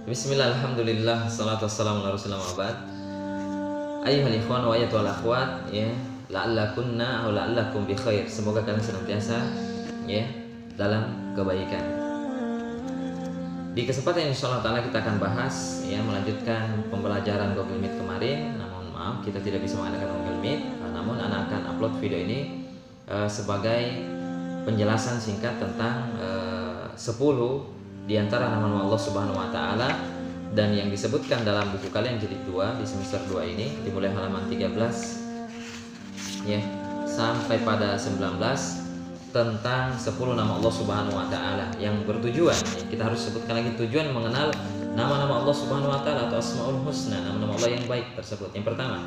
Bismillah, alhamdulillah, salatu wassalamu ala rasulillah ma'abad. Ayyuhal ikhwan wa ayyatuhal akhwat, ya, la'allakunna aw la'allakum bi khair. Semoga kalian senantiasa ya dalam kebaikan. Di kesempatan ini insyaallah taala kita akan bahas ya, melanjutkan pembelajaran Google Meet kemarin. Namun maaf kita tidak bisa mengadakan Google Meet, namun anak akan upload video ini sebagai penjelasan singkat tentang 10 di antara nama-nama Allah Subhanahu wa taala dan yang disebutkan dalam buku kalian jilid 2 di semester 2 ini dimulai halaman 13 ya sampai pada 19 tentang 10 nama Allah Subhanahu wa taala yang bertujuan ya, kita harus sebutkan lagi tujuan mengenal nama-nama Allah Subhanahu wa taala atau Asmaul Husna, nama-nama Allah yang baik tersebut. Yang pertama,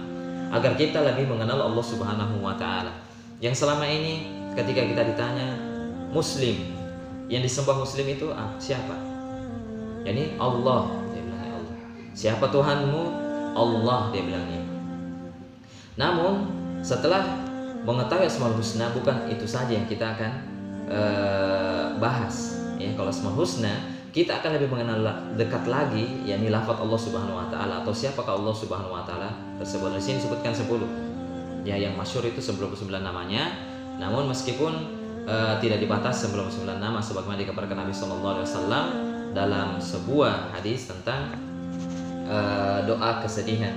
agar kita lebih mengenal Allah Subhanahu wa taala. Yang selama ini ketika kita ditanya muslim, yang disembah muslim itu siapa? Yani Allah, dia bilangnya Allah. Siapa Tuhanmu? Allah, dia bilangnya. Namun setelah mengetahui Asmaul Husna, bukan itu saja yang kita akan bahas. Ya, kalau Asmaul Husna, kita akan lebih mengenal dekat lagi, yakni lafaz Allah Subhanahu wa taala atau siapakah Allah Subhanahu wa taala tersebut. Di sini disebutkan 10. Ya, yang masyhur itu 99 namanya. Namun meskipun tidak dibatas 99 nama sebagaimana dikabarkan Nabi Shallallahu Alaihi Wasallam dalam sebuah hadis tentang doa kesedihan.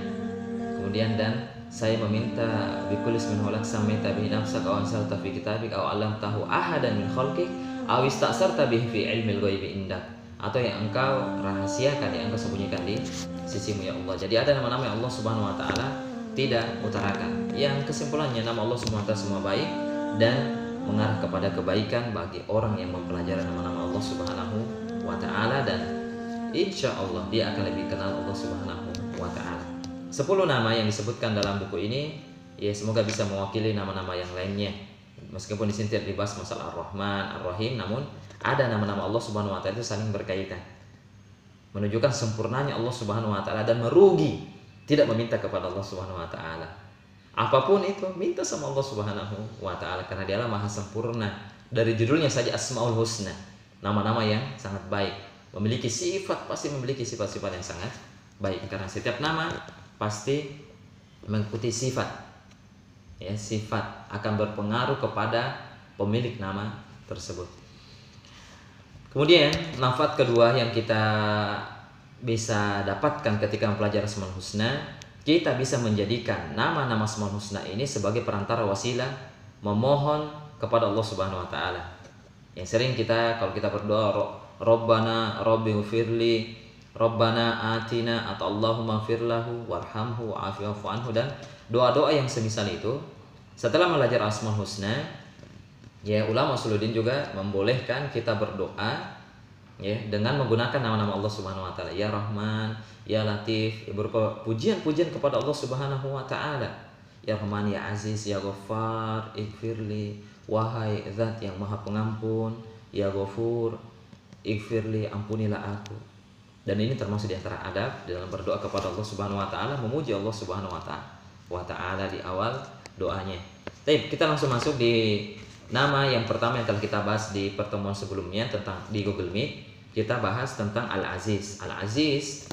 Kemudian dan saya meminta bikulis min hulak samaita bihi nafsaka aw anzalta fi kitabik aw 'allamtahu ahadan min khalqik aw ista'sarta bihi fi ilmil ghaibi indak, atau yang engkau rahasiakan, yang engkau sembunyikan di sisimu ya Allah. Jadi ada nama-nama yang Allah Subhanahu wa taala tidak utarakan. Yang kesimpulannya nama Allah Subhanahu wa taala semua baik dan mengarah kepada kebaikan bagi orang yang mempelajari nama-nama Allah Subhanahu wa taala, dan insya Allah dia akan lebih kenal Allah Subhanahu wa taala. 10 nama yang disebutkan dalam buku ini ya semoga bisa mewakili nama-nama yang lainnya. Meskipun di sini tidak dibahas masalah Ar-Rahman, Ar-Rahim, namun ada nama-nama Allah Subhanahu wa taala itu saling berkaitan. Menunjukkan sempurnanya Allah Subhanahu wa taala dan merugi tidak meminta kepada Allah Subhanahu wa taala. Apapun itu minta sama Allah Subhanahu wa taala karena Dialah Maha sempurna. Dari judulnya saja Asmaul Husna, nama-nama yang sangat baik, memiliki sifat, pasti memiliki sifat-sifat yang sangat baik karena setiap nama pasti mengikuti sifat. Ya, sifat akan berpengaruh kepada pemilik nama tersebut. Kemudian manfaat kedua yang kita bisa dapatkan ketika mempelajari Asmaul Husna, kita bisa menjadikan nama-nama Asmaul Husna ini sebagai perantara wasilah memohon kepada Allah Subhanahu wa taala. Yang sering kita kalau kita berdoa Rabbana Rabbighfirli, Rabbana Atina, atau Allahumma firlahu warhamhu wa'afi'fu anhu, dan doa-doa yang semisal itu. Setelah belajar Asmaul Husna, ya ulama Usuluddin juga membolehkan kita berdoa ya dengan menggunakan nama-nama Allah Subhanahu wa taala, ya Rahman, ya Latif, berupa pujian-pujian kepada Allah Subhanahu wa taala. Ya Rahman, ya Aziz, ya Ghaffar, ighfirli, wahai Zat yang Maha Pengampun, ya Ghafur, ighfirli, ampunilah aku. Dan ini termasuk di antara adab dalam berdoa kepada Allah Subhanahu wa taala, memuji Allah Subhanahu wa taala di awal doanya. Baik, kita langsung masuk di nama yang pertama yang telah kita bahas di pertemuan sebelumnya tentang di Google Meet. Kita bahas tentang Al-Aziz. Al-Aziz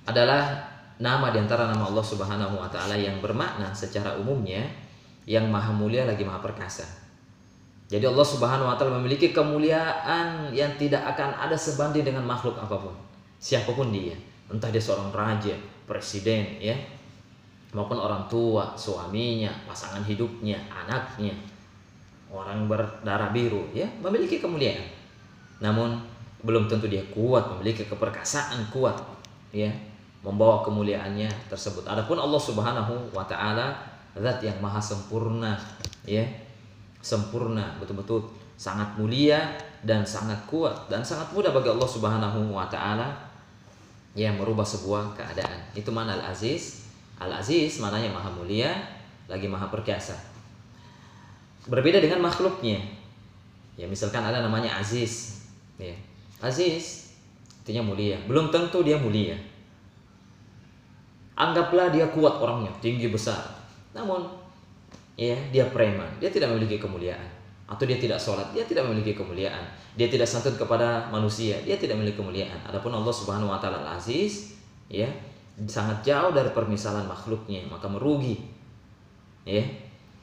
adalah nama di antara nama Allah Subhanahu wa taala yang bermakna secara umumnya yang Maha Mulia lagi Maha Perkasa. Jadi Allah Subhanahu wa taala memiliki kemuliaan yang tidak akan ada sebanding dengan makhluk apapun. Siapapun dia, entah dia seorang raja, presiden ya, maupun orang tua, suaminya, pasangan hidupnya, anaknya, orang berdarah biru ya, memiliki kemuliaan. Namun belum tentu dia kuat, memiliki keperkasaan kuat ya, membawa kemuliaannya tersebut. Adapun Allah Subhanahu wa taala zat yang maha sempurna ya, sempurna betul-betul sangat mulia dan sangat kuat, dan sangat mudah bagi Allah Subhanahu wa taala yang merubah sebuah keadaan. Itu mana Al-Aziz. Al-Aziz maknanya maha mulia lagi maha perkasa. Berbeda dengan makhluknya. Ya misalkan ada namanya Aziz. Ya. Aziz artinya mulia, belum tentu dia mulia. Anggaplah dia kuat orangnya, tinggi besar, namun ya dia preman, dia tidak memiliki kemuliaan. atau dia tidak sholat, dia tidak memiliki kemuliaan. Dia tidak santun kepada manusia, dia tidak memiliki kemuliaan. Adapun Allah Subhanahu wa taala Al-Aziz, ya, sangat jauh dari permisalan makhluknya, maka merugi. Ya,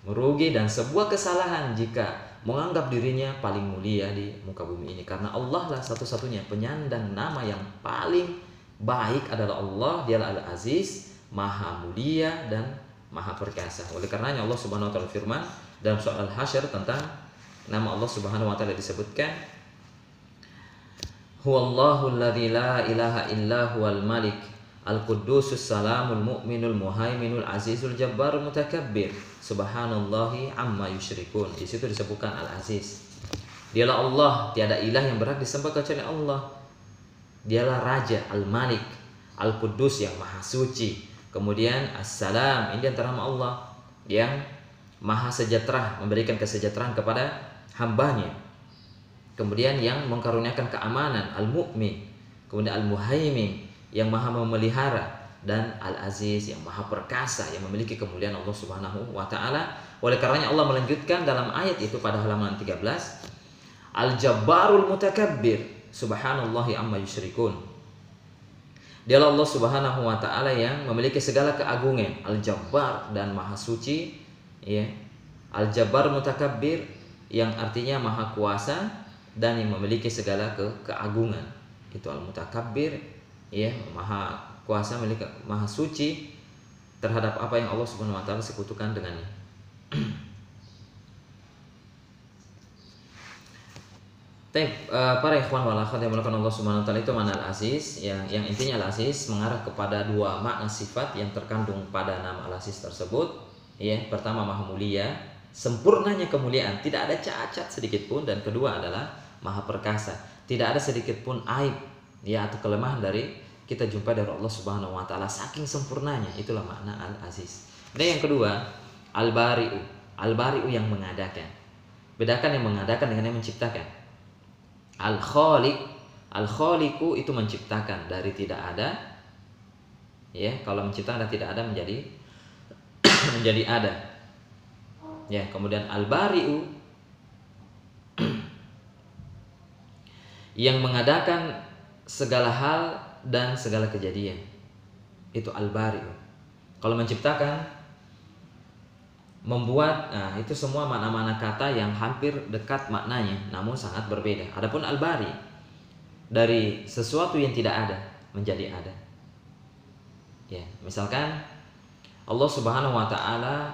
merugi dan sebuah kesalahan jika menganggap dirinya paling mulia di muka bumi ini, karena Allah lah satu-satunya penyandang nama yang paling baik adalah Allah. Dialah Al-Aziz, Maha Mulia dan Maha Perkasa. Oleh karenanya Allah Subhanahu wa taala firman dalam surah Al-Hasyr tentang nama Allah Subhanahu wa taala disebutkan, Huwallahu alladzi la ilaha illa huwal malik al-quddusus salamul mu'minul muhaiminul azizul jabbarul mutakabbir subhanallahi amma yusyrikun. Di situ disebutkan Al-Aziz. Dialah Allah, tiada ilah yang berhak disembah kecuali Allah. Dialah Raja, Al-Malik, Al-Quddus yang Maha Suci. Kemudian As-Salam, ini antara nama Allah yang Maha Sejahtera, memberikan kesejahteraan kepada hambanya. Kemudian yang mengkaruniakan keamanan, Al-Mu'min. Kemudian Al-Muhaimin, yang Maha memelihara, dan Al-Aziz yang Maha Perkasa, yang memiliki kemuliaan Allah Subhanahu wa taala. Oleh karenanya Allah melanjutkan dalam ayat itu pada halaman 13, Al-Jabbarul Mutakabbir subhanallahi amma yusyrikun. Dialah Allah Subhanahu wa taala yang memiliki segala keagungan, Al-Jabbar dan Maha Suci, ya. Al-Jabbar Mutakabbir yang artinya Maha Kuasa dan yang memiliki segala keagungan. Itu Al-Mutakabbir, ya, Maha Kuasa, milik Maha Suci terhadap apa yang Allah Subhanahu wa taala sekutukan dengannya. Para ikhwan wal akhwat yang dimuliakan Allah Subhanahu wa taala, itu mana Al-Aziz, yang intinya Al-Aziz mengarah kepada dua makna sifat yang terkandung pada nama Al-Aziz tersebut. Ya, pertama Maha Mulia, sempurnanya kemuliaan, tidak ada cacat sedikit pun, dan kedua adalah Maha Perkasa, tidak ada sedikit pun aib, ya, atau kelemahan dari kita jumpa dari Allah Subhanahu wa taala, saking sempurnanya. Itulah makna Al-Aziz. Dan yang kedua, Al-Bari'u. Al-Bari'u yang mengadakan. Bedakan yang mengadakan dengan yang menciptakan. Al-Khaliq, Al-Khaliqu itu menciptakan dari tidak ada. Ya, kalau menciptakan dari tidak ada menjadi menjadi ada. Ya, kemudian Al-Bari'u yang mengadakan segala hal dan segala kejadian. Itu Al-Bari'u. Kalau menciptakan, membuat, nah itu semua makna-makna kata yang hampir dekat maknanya, namun sangat berbeda. Adapun Al-Bari, dari sesuatu yang tidak ada menjadi ada. Ya, misalkan Allah Subhanahu wa taala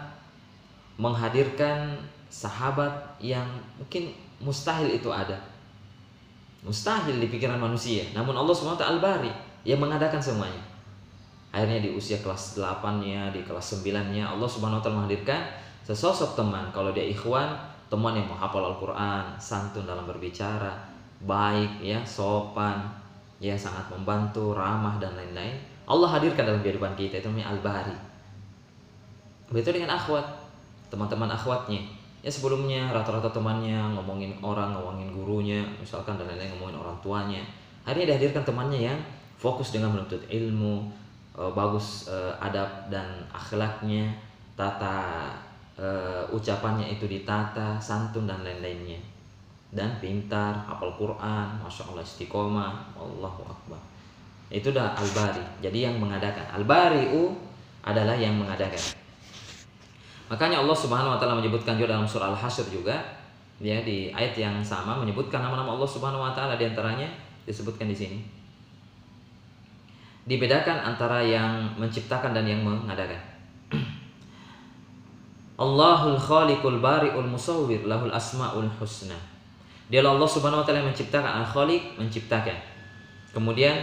menghadirkan sahabat yang mungkin mustahil itu ada. Mustahil di pikiran manusia. Namun Allah Subhanahu wa taala Al-Bari yang mengadakan semuanya. Akhirnya di usia kelas 8-nya, di kelas 9-nya, Allah Subhanahu wa taala menghadirkan sesosok teman. Kalau dia ikhwan, teman yang menghafal Al-Qur'an, santun dalam berbicara, baik, ya, sopan, ya, sangat membantu, ramah dan lain-lain. Allah hadirkan dalam kehidupan kita, itu namanya Al-Bari. Begitu dengan akhwat, teman-teman akhwatnya. Ya, sebelumnya rata-rata temannya ngomongin orang, ngomongin gurunya, misalkan, dan lain-lain, ngomongin orang tuanya. Akhirnya dihadirkan temannya yang fokus dengan menuntut ilmu, bagus adab dan akhlaknya, tata ucapannya itu ditata, santun dan lain-lainnya, dan pintar, hafal Quran, masya Allah, istiqomah, Allahu Akbar. Itu dah Al-Bari. Jadi yang mengadakan. Al-Bari'u adalah yang mengadakan. Makanya Allah Subhanahu wa taala menyebutkan juga dalam surah Al-Hasyr juga, ya, di ayat yang sama menyebutkan nama-nama Allah Subhanahu wa taala, di antaranya disebutkan di sini. Dibedakan antara yang menciptakan dan yang mengadakan. Allahul Khaliqul Bari'ul Musawwir lahul asmaul husna. Dialah Allah Subhanahu wa taala yang menciptakan. Al-Khaliq menciptakan. Kemudian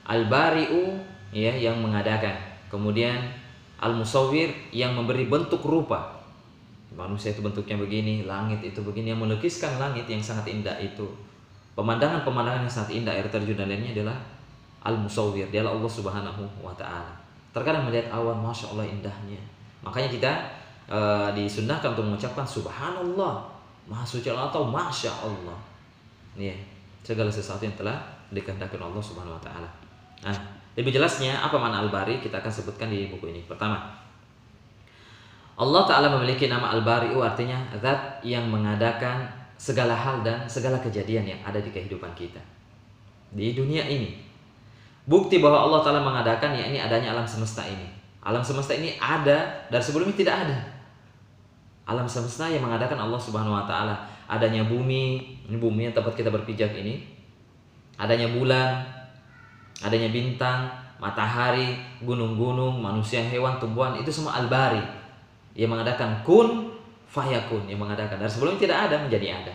Al-Bari'u, ya, yang mengadakan. Kemudian Al-Musawwir yang memberi bentuk rupa. Manusia itu bentuknya begini, langit itu begini, yang melukiskan langit yang sangat indah itu. Pemandangan-pemandangan yang sangat indah, air terjun dan lainnya adalah Al-Musawwir. Dialah Allah Subhanahu wa taala. Terkadang melihat awan, masya Allah indahnya. Makanya kita disunnahkan untuk mengucapkan Subhanallah, Maha Suci Allah, atau Masya Allah. Ya, segala sesuatu yang telah dikehendaki Allah Subhanahu wa taala. Nah, lebih jelasnya apa makna Al-Bari kita akan sebutkan di buku ini. Pertama, Allah Ta'ala memiliki nama Al-Bari'u, artinya zat yang mengadakan segala hal dan segala kejadian yang ada di kehidupan kita di dunia ini. Bukti bahwa Allah Ta'ala mengadakan, yakni adanya alam semesta ini. Alam semesta ini ada dan sebelumnya tidak ada. Alam semesta yang mengadakan Allah Subhanahu wa Ta'ala. Adanya bumi, ini bumi yang tempat kita berpijak ini. Adanya bulan, adanya bintang, matahari, gunung-gunung, manusia, hewan, tumbuhan, itu semua Al-Bari. Yang mengadakan kun fayakun, yang mengadakan. Dan sebelumnya tidak ada menjadi ada.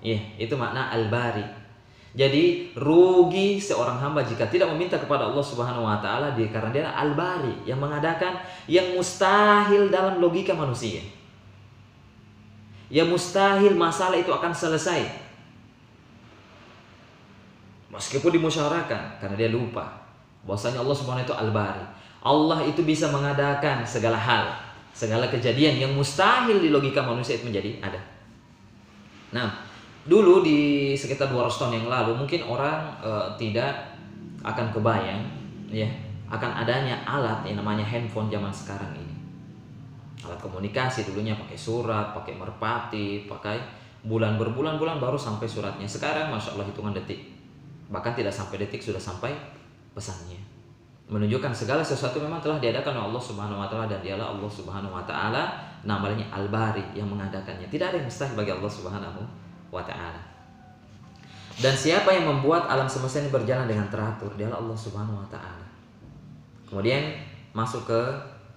Iya, itu makna Al-Bari. Jadi rugi seorang hamba jika tidak meminta kepada Allah Subhanahu wa Ta'ala, karena dia Al-Bari, yang mengadakan yang mustahil dalam logika manusia. Yang mustahil masalah itu akan selesai meskipun dimusyarakan, karena dia lupa bahwasanya Allah Subhanahu itu Al-Bari. Allah itu bisa mengadakan segala hal, segala kejadian yang mustahil di logika manusia itu menjadi ada. Nah, dulu di sekitar 200 tahun yang lalu mungkin orang tidak akan kebayang ya akan adanya alat yang namanya handphone zaman sekarang ini. Alat komunikasi dulunya pakai surat, pakai merpati, pakai berbulan-bulan baru sampai suratnya. Sekarang Masya Allah hitungan detik, bahkan tidak sampai detik sudah sampai pesannya. Menunjukkan segala sesuatu memang telah diadakan oleh Allah Subhanahu wa Ta'ala, dan dialah Allah Subhanahu wa Ta'ala, namanya Al-Bari, yang mengadakannya. Tidak ada yang mustahil bagi Allah Subhanahu wa Ta'ala. Dan siapa yang membuat alam semesta ini berjalan dengan teratur? Dialah Allah Subhanahu wa Ta'ala. Kemudian masuk ke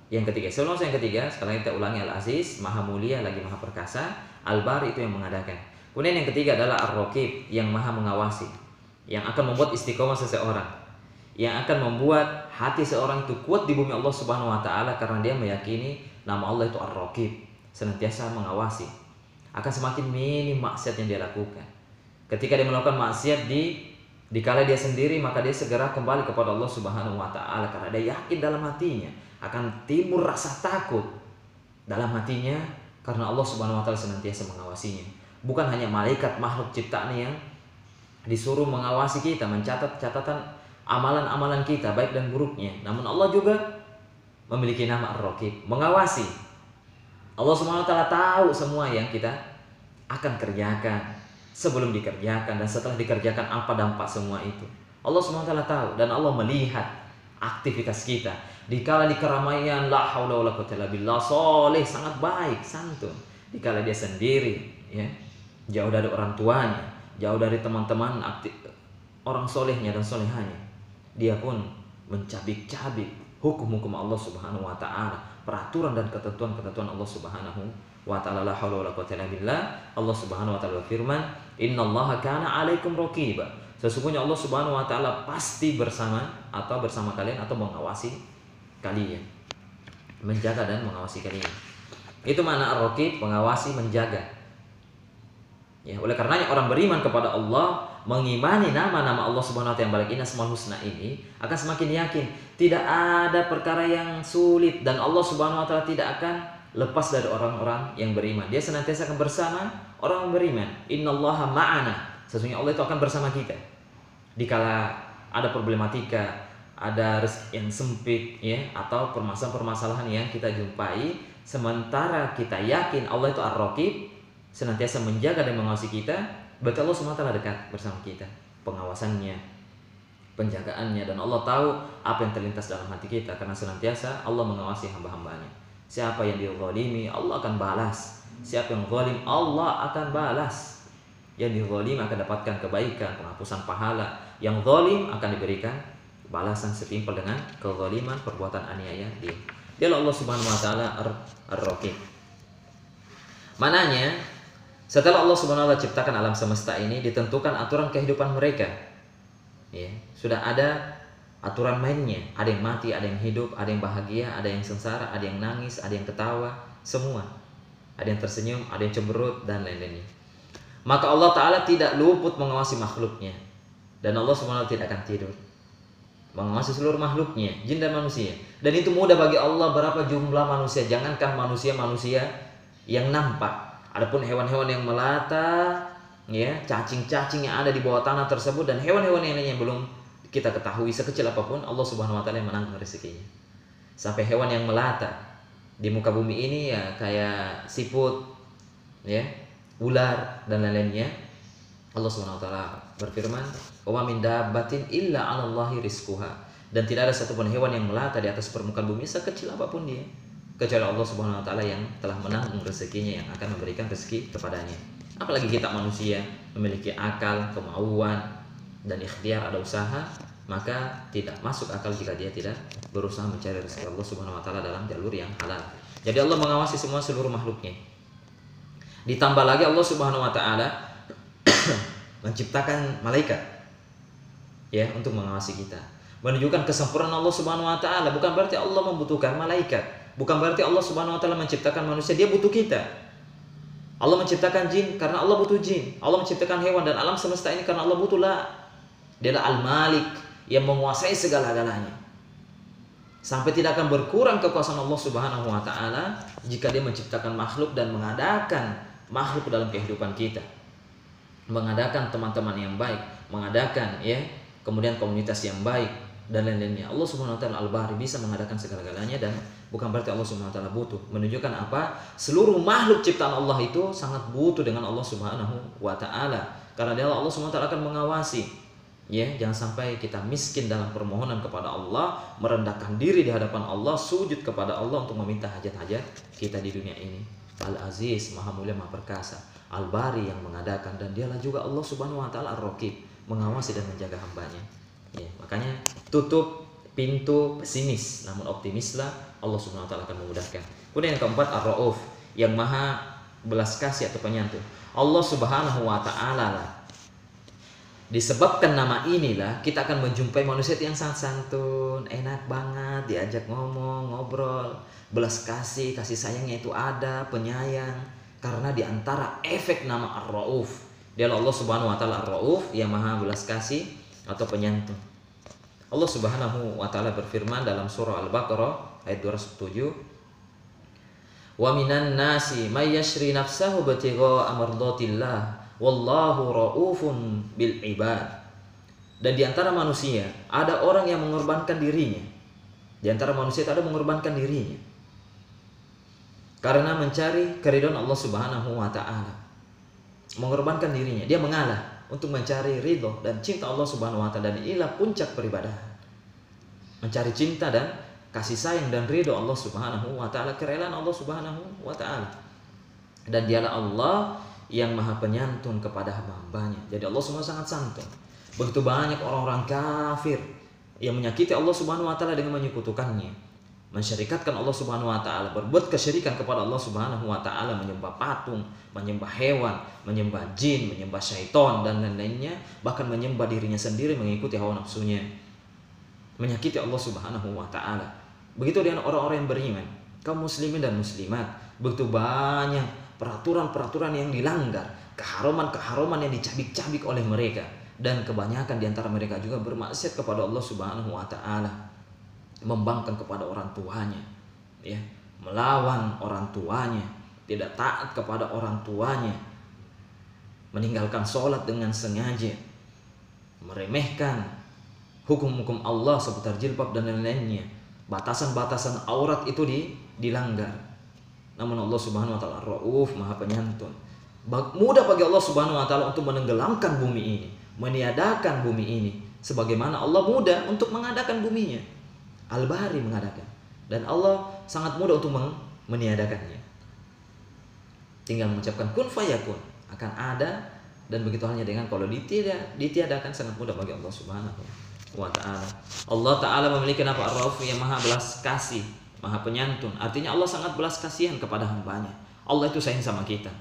yang ketiga. Sebelum yang ketiga, sekarang kita ulangi, Al-Aziz, Maha Mulia lagi Maha Perkasa. Al-Bari itu yang mengadakan. Kemudian yang ketiga adalah Ar-Raqib, yang Maha Mengawasi, yang akan membuat istiqomah seseorang, yang akan membuat hati seorang itu kuat di bumi Allah Subhanahu wa Ta'ala, karena dia meyakini nama Allah itu Ar-Raqib, senantiasa mengawasi. Akan semakin minim maksiat yang dia lakukan. Ketika dia melakukan maksiat di kala dia sendiri, maka dia segera kembali kepada Allah Subhanahu wa Ta'ala, karena dia yakin dalam hatinya akan timbul rasa takut dalam hatinya, karena Allah Subhanahu wa Ta'ala senantiasa mengawasinya. Bukan hanya malaikat makhluk ciptaan yang disuruh mengawasi kita, mencatat catatan amalan-amalan kita baik dan buruknya, namun Allah juga memiliki nama Ar-Raqib, mengawasi. Allah Subhanahu wa Ta'ala tahu semua yang kita akan kerjakan, sebelum dikerjakan dan setelah dikerjakan apa dampak semua itu. Allah Subhanahu wa Ta'ala tahu, dan Allah melihat aktivitas kita. Dikala di keramaian, la haula wala quwwata illa billah, soleh, sangat baik, santun. Dikala dia sendiri, ya, jauh dari orang tuanya, jauh dari teman-teman orang solehnya dan solehanya, dia pun mencabik-cabik hukum-hukum Allah Subhanahu wa Ta'ala, peraturan dan ketentuan-ketentuan Allah Subhanahu wa Ta'ala. La haula wala quwwata illa billah. Allah Subhanahu wa Ta'ala berfirman, innallaha kana 'alaikum raqiba. Sesungguhnya Allah Subhanahu wa Ta'ala pasti bersama kalian atau mengawasi kalian, menjaga dan mengawasi kalian. Itu makna Ar-Raqib, mengawasi, menjaga. Ya, oleh karenanya orang beriman kepada Allah, mengimani nama-nama Allah Subhanahu wa Ta'ala yang Balaghina Asmaul Husna ini, akan semakin yakin tidak ada perkara yang sulit, dan Allah Subhanahu wa Ta'ala tidak akan lepas dari orang-orang yang beriman. Dia senantiasa akan bersama orang yang beriman. Innallaha ma'ana. Sesungguhnya Allah itu akan bersama kita. Dikala ada problematika, ada rezeki yang sempit, ya, atau permasalahan-permasalahan yang kita jumpai, sementara kita yakin Allah itu Ar-Raqib, senantiasa menjaga dan mengawasi kita, berarti Allah SWT dekat bersama kita, pengawasannya, penjagaannya, dan Allah tahu apa yang terlintas dalam hati kita, karena senantiasa Allah mengawasi hamba-hambanya. Siapa yang dizalimi, Allah akan balas. Siapa yang zalim, Allah akan balas. Yang dizalimi akan dapatkan kebaikan, penghapusan pahala. Yang zalim akan diberikan balasan setimpal dengan kezaliman, perbuatan aniaya dia. Dialah Allah Subhanahu wa Ta'ala Ar-Raqib. Mananya, setelah Allah Subhanahu wa Ta'ala ciptakan alam semesta ini, ditentukan aturan kehidupan mereka. Ya, sudah ada aturan mainnya. Ada yang mati, ada yang hidup, ada yang bahagia, ada yang sengsara, ada yang nangis, ada yang ketawa, semua. Ada yang tersenyum, ada yang cemberut, dan lain-lainnya. Maka Allah Ta'ala tidak luput mengawasi makhluknya. Dan Allah Subhanahu wa Ta'ala tidak akan tidur, mengawasi seluruh makhluknya, jin dan manusia. Dan itu mudah bagi Allah. Berapa jumlah manusia, jangankan manusia yang nampak, adapun hewan-hewan yang melata, ya, cacing-cacing yang ada di bawah tanah tersebut, dan hewan-hewan yang lainnya belum kita ketahui, sekecil apapun Allah Subhanahu wa Ta'ala yang menanggung rezekinya. Sampai hewan yang melata, di muka bumi ini ya kayak siput, ya, ular dan lain-lainnya. Allah Subhanahu wa taala berfirman, "Wa min dabbatin illa 'alallahi rizquha." Dan tidak ada satupun hewan yang melata di atas permukaan bumi sekecil apapun dia, kecuali Allah Subhanahu wa taala yang telah menanggung rezekinya, yang akan memberikan rezeki kepadanya. Apalagi kita manusia memiliki akal, kemauan dan ikhtiar, ada usaha, maka tidak masuk akal jika dia tidak berusaha mencari rezeki Allah Subhanahu wa taala dalam jalur yang halal. Jadi Allah mengawasi semua seluruh makhluknya. Ditambah lagi Allah Subhanahu wa taala menciptakan malaikat, ya, untuk mengawasi kita. Menunjukkan kesempurnaan Allah Subhanahu wa taala. Bukan berarti Allah membutuhkan malaikat. Bukan berarti Allah Subhanahu wa taala menciptakan manusia dia butuh kita. Allah menciptakan jin karena Allah butuh jin. Allah menciptakan hewan dan alam semesta ini karena Allah butuh. La. Dialah Al-Malik yang menguasai segala-galanya. Sampai tidak akan berkurang kekuasaan Allah Subhanahu wa taala jika dia menciptakan makhluk dan mengadakan makhluk dalam kehidupan kita. Mengadakan teman-teman yang baik, mengadakan, ya, kemudian komunitas yang baik dan lain-lainnya. Allah Subhanahu wa taala Al-Bari bisa mengadakan segala-galanya dan bukan berarti Allah Subhanahu wa taala butuh. Menunjukkan apa? Seluruh makhluk ciptaan Allah itu sangat butuh dengan Allah Subhanahu wa taala. Karena dia Allah Subhanahu wa taala akan mengawasi. Ya, jangan sampai kita miskin dalam permohonan kepada Allah, merendahkan diri di hadapan Allah, sujud kepada Allah untuk meminta hajat-hajat kita di dunia ini. Al-Aziz, Maha Mulia, Maha Perkasa, Al-Bari yang mengadakan, dan dialah juga Allah Subhanahu wa taala Ar-Raqib, mengawasi dan menjaga hambanya. Ya, makanya tutup pintu pesimis, namun optimislah, Allah Subhanahu wa taala akan memudahkan. Kemudian yang keempat, Ar-Rauf, yang Maha belas kasih atau penyantun. Allah Subhanahu wa taala lah. Disebabkan nama inilah kita akan menjumpai manusia yang sangat santun, enak banget diajak ngomong, ngobrol, belas kasih, kasih sayangnya itu ada, penyayang. Karena diantara efek nama Ar-Rauf, dia Allah Subhanahu wa taala Ar-Rauf yang Maha belas kasih atau penyantun. Allah Subhanahu wa taala berfirman dalam surah Al-Baqarah ayat 207, "Wa minan nasi may yashri nafsahu batigha amradatillah wallahu raufun bil ibad." Dan di antara manusia ada orang yang mengorbankan dirinya. Di antara manusia itu ada mengorbankan dirinya karena mencari keridhaan Allah Subhanahu wa taala. Mengorbankan dirinya, dia mengalah untuk mencari ridho dan cinta Allah Subhanahu wa taala, dan inilah puncak peribadahan. Mencari cinta dan kasih sayang dan ridho Allah Subhanahu wa taala, kerelaan Allah Subhanahu wa taala. Dan dialah Allah yang Maha penyantun kepada hamba-hambanya. Jadi Allah semua sangat santun. Begitu banyak orang-orang kafir yang menyakiti Allah Subhanahu wa taala dengan menyekutukannya, mensyirikatkan Allah Subhanahu wa taala, berbuat kesyirikan kepada Allah Subhanahu wa taala, menyembah patung, menyembah hewan, menyembah jin, menyembah syaitan dan lain-lainnya, bahkan menyembah dirinya sendiri, mengikuti hawa nafsunya, menyakiti Allah Subhanahu wa taala. Begitu dengan orang-orang yang beriman, kaum muslimin dan muslimat, begitu banyak peraturan-peraturan yang dilanggar, keharuman-keharuman yang dicabik-cabik oleh mereka, dan kebanyakan di antara mereka juga bermaksiat kepada Allah Subhanahu wa taala, membangkang kepada orang tuanya, ya, melawan orang tuanya, tidak taat kepada orang tuanya, meninggalkan sholat dengan sengaja, meremehkan hukum-hukum Allah seputar jilbab dan lain-lainnya. Batasan-batasan aurat itu dilanggar. Namun Allah Subhanahu wa taala Rauf, Maha penyantun. Mudah bagi Allah Subhanahu wa taala untuk menenggelamkan bumi ini, meniadakan bumi ini, sebagaimana Allah mudah untuk mengadakan buminya. Al-Bari mengadakan, dan Allah sangat mudah untuk meniadakannya. Tinggal mengucapkan kun fayakun, akan ada, dan begitu halnya dengan kalau ditiadakan, sangat mudah bagi Allah Subhanahu wa taala. Allah taala memiliki nama Ar-Rauf yang Maha belas kasih, Maha penyantun. Artinya Allah sangat belas kasihan kepada hambanya. Allah itu sayang sama kita.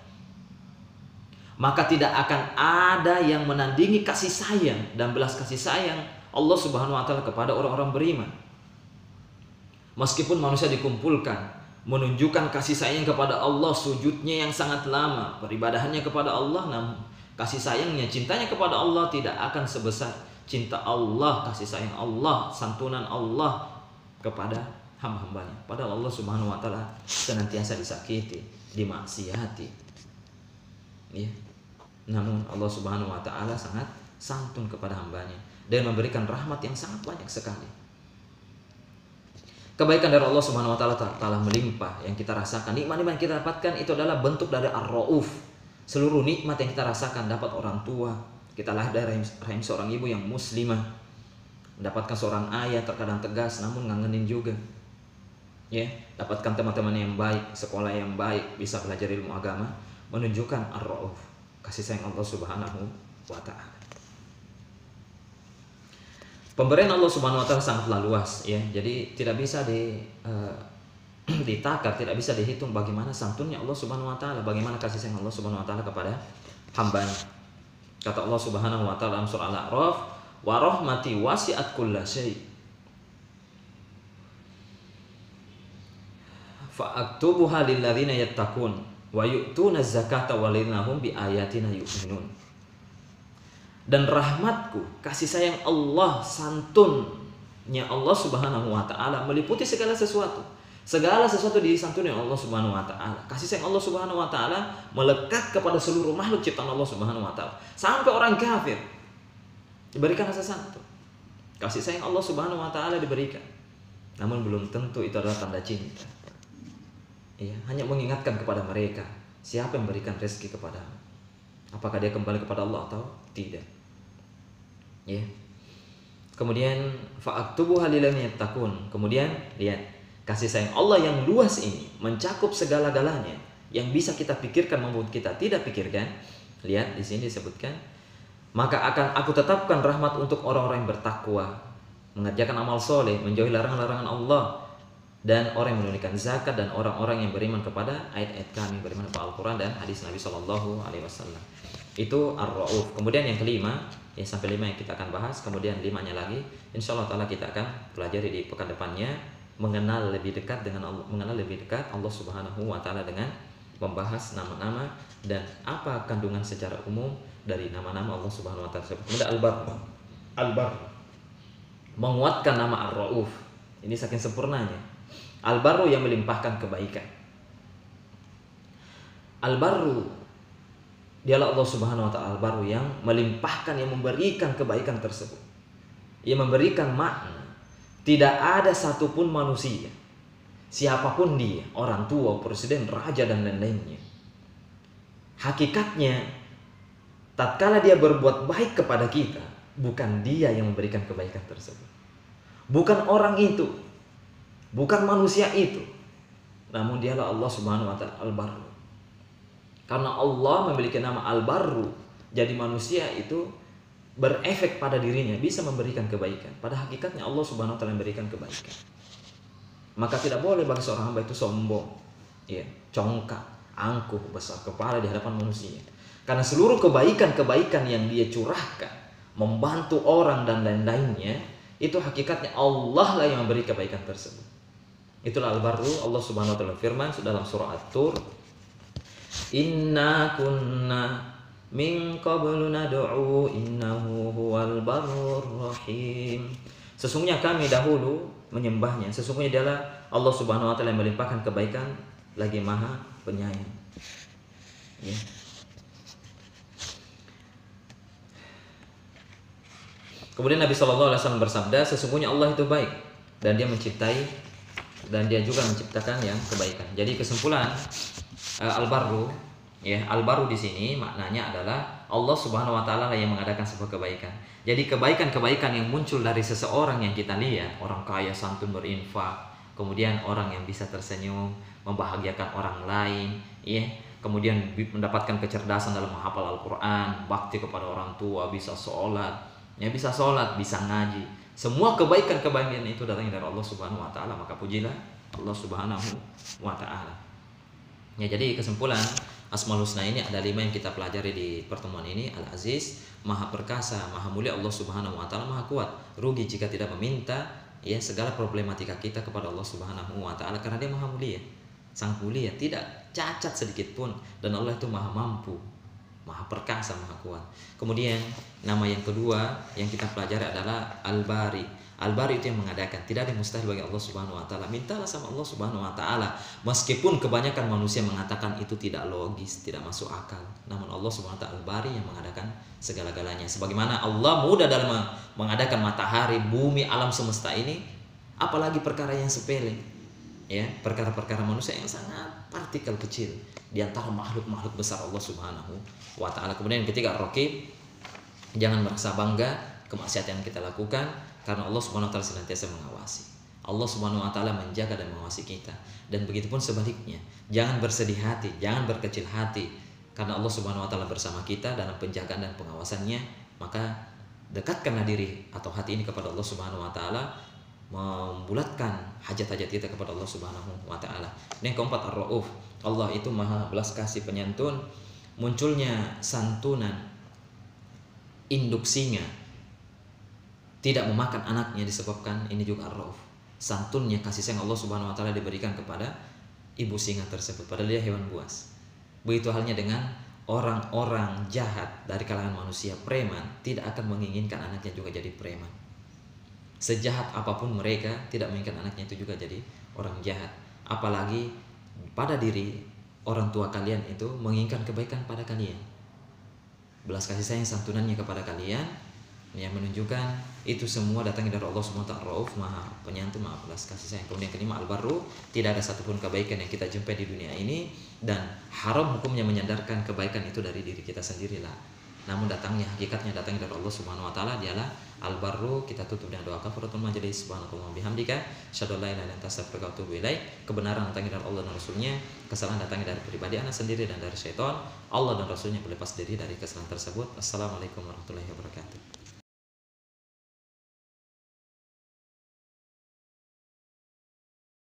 Maka tidak akan ada yang menandingi kasih sayang dan belas kasih sayang Allah Subhanahu wa taala kepada orang-orang beriman. Meskipun manusia dikumpulkan menunjukkan kasih sayang kepada Allah, sujudnya yang sangat lama, peribadahannya kepada Allah, namun kasih sayangnya, cintanya kepada Allah tidak akan sebesar cinta Allah, kasih sayang Allah, santunan Allah kepada hamba-hambanya. Padahal Allah Subhanahu wa taala senantiasa disakiti, dimaksiati. Ya. Namun Allah Subhanahu wa taala sangat santun kepada hambanya dan memberikan rahmat yang sangat banyak sekali. Kebaikan dari Allah Subhanahu wa taala telah melimpah yang kita rasakan. Nikmat-nikmat yang kita dapatkan itu adalah bentuk dari Ar-Rauf. Seluruh nikmat yang kita rasakan, dapat orang tua, kita lahir dari rahim seorang ibu yang muslimah, mendapatkan seorang ayah terkadang tegas namun ngangenin juga. Ya, dapatkan teman-teman yang baik, sekolah yang baik, bisa belajar ilmu agama, menunjukkan Ar-Rauf, kasih sayang Allah Subhanahu wa taala. Pemberian Allah Subhanahu wa taala sangatlah luas ya. Jadi tidak bisa ditakar, tidak bisa dihitung bagaimana santunnya Allah Subhanahu wa taala, bagaimana kasih sayang Allah Subhanahu wa taala kepada hambanya. Kata Allah Subhanahu wa taala dalam surah Al-A'raf, "Wa rahmati wasi'at kulla syai'. Fa aktubuha lil ladzina yattaqun wa yu'tuna zakata walladzina hum bi ayatina yu'minun." Dan rahmatku, kasih sayang Allah, santunnya Allah Subhanahu wa taala meliputi segala sesuatu. Segala sesuatu disantuni Allah Subhanahu wa taala. Kasih sayang Allah Subhanahu wa taala melekat kepada seluruh makhluk ciptaan Allah Subhanahu wa taala. Sampai orang kafir diberikan rasa santun. Kasih sayang Allah Subhanahu wa taala diberikan. Namun belum tentu itu adalah tanda cinta. Ya, hanya mengingatkan kepada mereka siapa yang memberikan rezeki kepadamu. Apakah dia kembali kepada Allah atau tidak? Ya. Kemudian fa'aktubuha lil ladzina yattaqun. Kemudian lihat, kasih sayang Allah yang luas ini mencakup segala-galanya yang bisa kita pikirkan maupun kita tidak pikirkan. Lihat di sini disebutkan, maka akan aku tetapkan rahmat untuk orang-orang yang bertakwa, mengerjakan amal soleh, menjauhi larangan-larangan Allah, dan orang yang menunaikan zakat, dan orang-orang yang beriman kepada ayat-ayat kami, beriman kepada Al-Quran dan hadis Nabi SAW. Itu Ar-Rauf. Kemudian yang kelima, ya sampai 5 yang kita akan bahas, kemudian 5-nya lagi insya Allah ta'ala kita akan pelajari di pekan depannya, mengenal lebih dekat Allah Subhanahu wa taala dengan membahas nama-nama dan apa kandungan secara umum dari nama-nama Allah Subhanahu wa taala. Kemudian Al-Bar, menguatkan nama Ar-Rauf. Ini saking sempurnanya. Al-Barru yang melimpahkan kebaikan. Al-Barru dialah Allah Subhanahu wa taala Al-Barru yang melimpahkan, yang memberikan kebaikan tersebut. Yang memberikan makna. Tidak ada satupun manusia, siapapun dia, orang tua, presiden, raja dan lain-lainnya, hakikatnya tatkala dia berbuat baik kepada kita, bukan dia yang memberikan kebaikan tersebut. Bukan orang itu, bukan manusia itu, namun dialah Allah Subhanahu wa taala Al-Barru. Karena Allah memiliki nama Al-Barru, jadi manusia itu berefek pada dirinya, bisa memberikan kebaikan. Pada hakikatnya Allah Subhanahu wa taala memberikan kebaikan. Maka tidak boleh bagi seorang hamba itu sombong, ya, congkak, angkuh, besar kepala di hadapan manusia. Karena seluruh kebaikan-kebaikan yang dia curahkan, membantu orang dan lain-lainnya, itu hakikatnya Allah lah yang memberi kebaikan tersebut. Itulah Al-Barru. Allah Subhanahu wa taala firman dalam surah At-Tur, "Inna kunna min qablu nad'u innahu huwal barrur rahim." Sesungguhnya kami dahulu menyembahnya, sesungguhnya dialah Allah Subhanahu wa taala yang melimpahkan kebaikan lagi Maha Penyayang. Ya. Kemudian Nabi SAW bersabda, sesungguhnya Allah itu baik dan dia menciptai dan dia juga menciptakan yang kebaikan. Jadi kesimpulan Al-Barru, ya, Al-Barru di sini maknanya adalah Allah Subhanahu wa taala yang mengadakan sebuah kebaikan. Jadi kebaikan-kebaikan yang muncul dari seseorang yang kita lihat, orang kaya, santun, berinfak, kemudian orang yang bisa tersenyum, membahagiakan orang lain, ya, kemudian mendapatkan kecerdasan dalam menghafal Al-Qur'an, bakti kepada orang tua, bisa sholat, bisa ngaji. Semua kebaikan-kebaikan itu datangnya dari Allah Subhanahu wa taala, maka pujilah Allah Subhanahu wa taala. Ya, jadi kesimpulan Asmaul Husna ini ada 5 yang kita pelajari di pertemuan ini. Al-Aziz, Maha Perkasa, Maha Mulia Allah Subhanahu wa taala, Maha Kuat. Rugi jika tidak meminta ya segala problematika kita kepada Allah Subhanahu wa taala, karena dia Maha Mulia, sangat mulia, tidak cacat sedikit pun, dan Allah itu Maha Mampu, Maha Perkasa, Maha Kuat. Kemudian nama yang kedua yang kita pelajari adalah Al-Bari. Al-Bari itu yang mengadakan, tidak ada yang mustahil bagi Allah Subhanahu wa taala. Mintalah sama Allah Subhanahu wa taala, meskipun kebanyakan manusia mengatakan itu tidak logis, tidak masuk akal. Namun Allah Subhanahu wa taala Al-Bari yang mengadakan segala-galanya. Sebagaimana Allah mudah dalam mengadakan matahari, bumi, alam semesta ini, Apalagi perkara yang sepele, ya, perkara-perkara manusia yang sangat partikel kecil di antara makhluk-makhluk besar Allah Subhanahu wa taala. Kemudian ketika raqib, jangan merasa bangga kemaksiatan yang kita lakukan, karena Allah Subhanahu wa taala senantiasa mengawasi. Allah Subhanahu wa taala menjaga dan mengawasi kita. Dan begitupun sebaliknya, jangan bersedih hati, jangan berkecil hati, karena Allah Subhanahu wa taala bersama kita dalam penjagaan dan pengawasannya. Maka dekatkanlah diri atau hati ini kepada Allah Subhanahu wa taala, membulatkan hajat-hajat kita kepada Allah Subhanahu wa taala. Yang keempat, Ar-Rauf. Allah itu Maha belas kasih penyantun. Munculnya santunan induk singa tidak memakan anaknya disebabkan ini juga Ar-Rauf. Santunnya kasih sayang Allah Subhanahu wa taala diberikan kepada ibu singa tersebut, padahal dia hewan buas. Begitu halnya dengan orang-orang jahat dari kalangan manusia, preman, tidak akan menginginkan anaknya juga jadi preman. Sejahat apapun mereka, tidak menginginkan anaknya itu juga jadi orang jahat. Apalagi pada diri orang tua kalian itu menginginkan kebaikan pada kalian. Belas kasih sayang santunannya kepada kalian yang menunjukkan itu semua datangnya dari Allah Subhanahu wa taala, Rauf, Maha Penyantun, Maha belas kasih sayang. Kemudian kelima, Al-Barru. Tidak ada satupun kebaikan yang kita jumpai di dunia ini dan haram hukumnya menyandarkan kebaikan itu dari diri kita sendirilah. Namun hakikatnya datangnya dari Allah Subhanahu wa taala, dialah Al-Barru. Kita tutup dengan doa kafaratul majelis. Subhanallahi bihamdika, asyhadu an la ilaha illa anta astaghfiruka wa atubu ilaik. Kebenaran datangnya dari Allah dan Rasulnya, kesalahan datangnya dari pribadi anak sendiri dan dari syaitan. Allah dan Rasulnya berlepas diri dari kesalahan tersebut. Assalamualaikum warahmatullahi wabarakatuh.